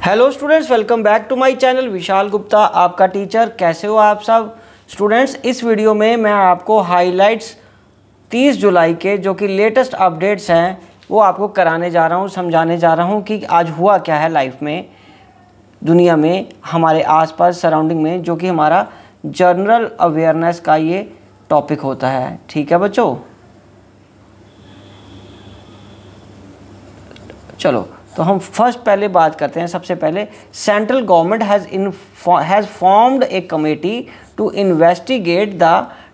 Hello students, welcome back to my channel. Vishal Gupta आपका teacher. कैसे हो आप सब स्टूडेंट्स? इस वीडियो में मैं आपको हाइलाइट्स 30 जुलाई के जो कि लेटेस्ट अपडेट्स हैं वो आपको कराने जा रहा हूँ, समझाने जा रहा हूँ कि आज हुआ क्या है लाइफ में, दुनिया में, हमारे आसपास सराउंडिंग में, जो कि हमारा जनरल अवेयरनेस का ये टॉपिक होता है। ठीक है बच्चों, चलो तो हम फर्स्ट पहले बात करते हैं। सबसे पहले central government has formed a committee to investigate the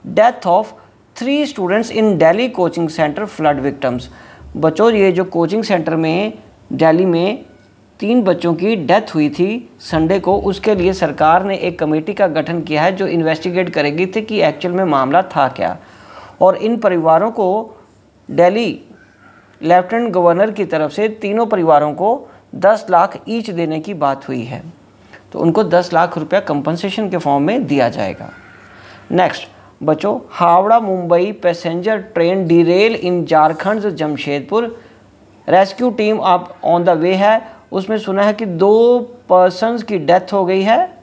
death of 3 students in Delhi coaching centre flood victims. बच्चों, ये जो कोचिंग सेंटर में दिल्ली में 3 बच्चों की डेथ हुई थी संडे को, उसके लिए सरकार ने एक कमेटी का गठन किया है जो इन्वेस्टिगेट करेगी थी कि एक्चुअल में मामला था क्या। और इन परिवारों को दिल्ली लेफ्टिनेंट गवर्नर की तरफ से तीनों परिवारों को 10 लाख ईच देने की बात हुई है, तो उनको 10 लाख रुपया कंपनसेशन के फॉर्म में दिया जाएगा। नेक्स्ट बच्चों, Howrah Mumbai passenger train derail in Jharkhand Jamshedpur, rescue team आप ऑन द वे है। उसमें सुना है कि 2 पर्सन्स की डेथ हो गई है,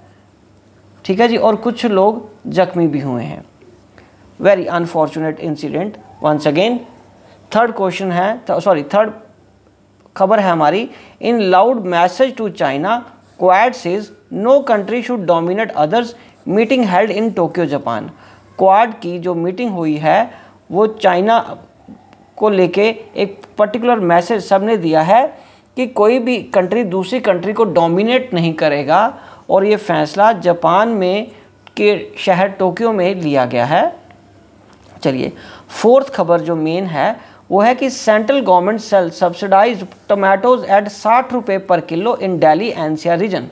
ठीक है जी, और कुछ लोग जख्मी भी हुए हैं। Very unfortunate incident once again. Third question है, थर्ड खबर है हमारी। In loud message to China, Quad says no country should dominate others, meeting held in Tokyo Japan. Quad की जो मीटिंग हुई है वो चाइना को लेके एक पर्टिकुलर मैसेज सबने दिया है कि कोई भी कंट्री दूसरी कंट्री को डोमिनेट नहीं करेगा, और ये फैसला जापान में के शहर टोक्यो में लिया गया है। चलिए, फोर्थ खबर जो मेन है वो है कि central government sell subsidised tomatoes at 60 रुपये पर kilo in Delhi NCR region.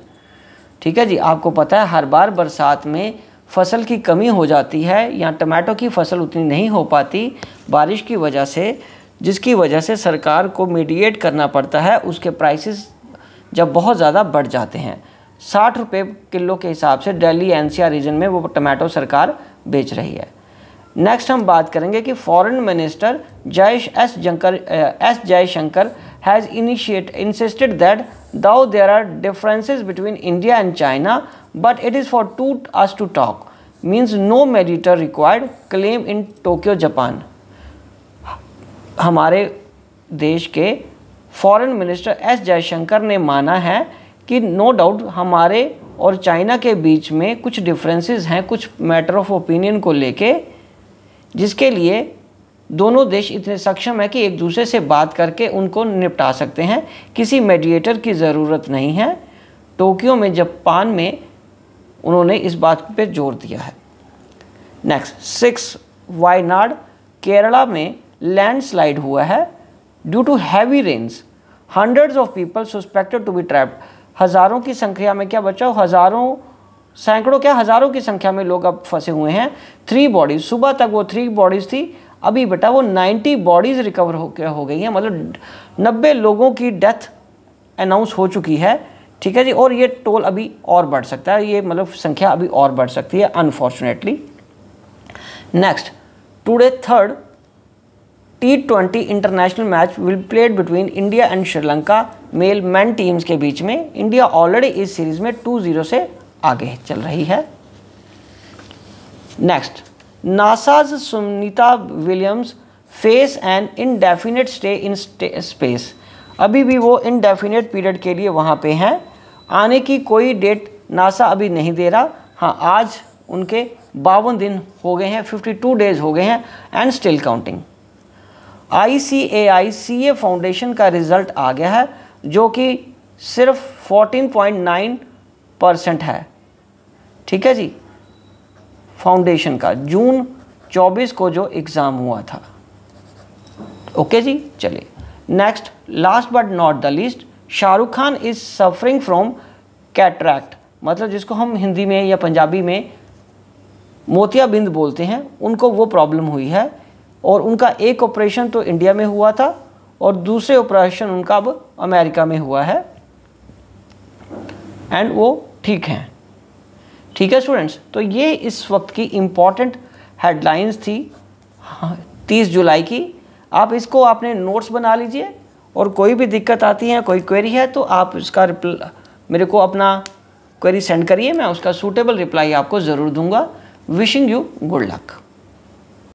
ठीक है जी, आपको पता है हर बार बरसात में फसल की कमी हो जाती है या टमाटो की फसल उतनी नहीं हो पाती बारिश की वजह से, जिसकी वजह से सरकार को मीडिएट करना पड़ता है। उसके प्राइसेस जब बहुत ज़्यादा बढ़ जाते हैं, 60 रुपये किलो के हिसाब से दिल्ली एनसीआर रीजन में वो टमाटो सरकार बेच रही है। नेक्स्ट हम बात करेंगे कि foreign minister S Jaishankar has insisted that though there are differences between India and China, but it is for us to talk, means no mediator required, claim in Tokyo, Japan। हमारे देश के फॉरेन मिनिस्टर एस जयशंकर ने माना है कि no doubt हमारे और China के बीच में कुछ डिफरेंसेस हैं, कुछ मैटर ऑफ ओपिनियन को लेके, जिसके लिए दोनों देश इतने सक्षम है कि एक दूसरे से बात करके उनको निपटा सकते हैं, किसी मेडिएटर की ज़रूरत नहीं है। टोक्यो में जापान में उन्होंने इस बात पे जोर दिया है। नेक्स्ट 6 वायनाड केरला में लैंडस्लाइड हुआ है due to heavy rains, hundreds of people suspected to be trapped. हज़ारों की संख्या में, क्या बच्चों, सैकड़ों क्या हज़ारों की संख्या में लोग अब फंसे हुए हैं। 3 बॉडीज़, सुबह तक वो 3 बॉडीज़ थी, अभी बेटा वो 90 बॉडीज़ रिकवर हो गई हैं, मतलब 90 लोगों की डेथ अनाउंस हो चुकी है। ठीक है जी, और ये टोल अभी और बढ़ सकता है, ये मतलब संख्या अभी और बढ़ सकती है unfortunately. Next, today third T20 international match will played between India and Sri Lanka male man teams के बीच में। इंडिया ऑलरेडी इस सीरीज़ में 2-0 से आगे चल रही है। Next, NASA's Sunita Williams face N indefinite stay in space. अभी भी वो इनडेफिनेट पीरियड के लिए वहाँ पे हैं, आने की कोई डेट नासा अभी नहीं दे रहा। हाँ, आज उनके 52 दिन हो गए हैं, 52 डेज हो गए हैं and still counting. ICAI CA foundation का रिज़ल्ट आ गया है जो कि सिर्फ 14.9% है। ठीक है जी, फाउंडेशन का जून 24 को जो एग्ज़ाम हुआ था। ओके जी, चलिए next, last but not the least, Shahrukh Khan is suffering from cataract, मतलब जिसको हम हिंदी में या पंजाबी में मोतियाबिंद बोलते हैं, उनको वो प्रॉब्लम हुई है। और उनका एक ऑपरेशन तो इंडिया में हुआ था और दूसरे ऑपरेशन उनका अब अमेरिका में हुआ है एंड वो ठीक हैं। ठीक है स्टूडेंट्स, तो ये इस वक्त की इम्पॉर्टेंट हेडलाइंस थी 30 जुलाई की। आप इसको आपने नोट्स बना लीजिए और कोई भी दिक्कत आती है, कोई क्वेरी है तो आप इसका मेरे को अपना क्वेरी सेंड करिए, मैं उसका सूटेबल रिप्लाई आपको ज़रूर दूंगा। Wishing you good luck.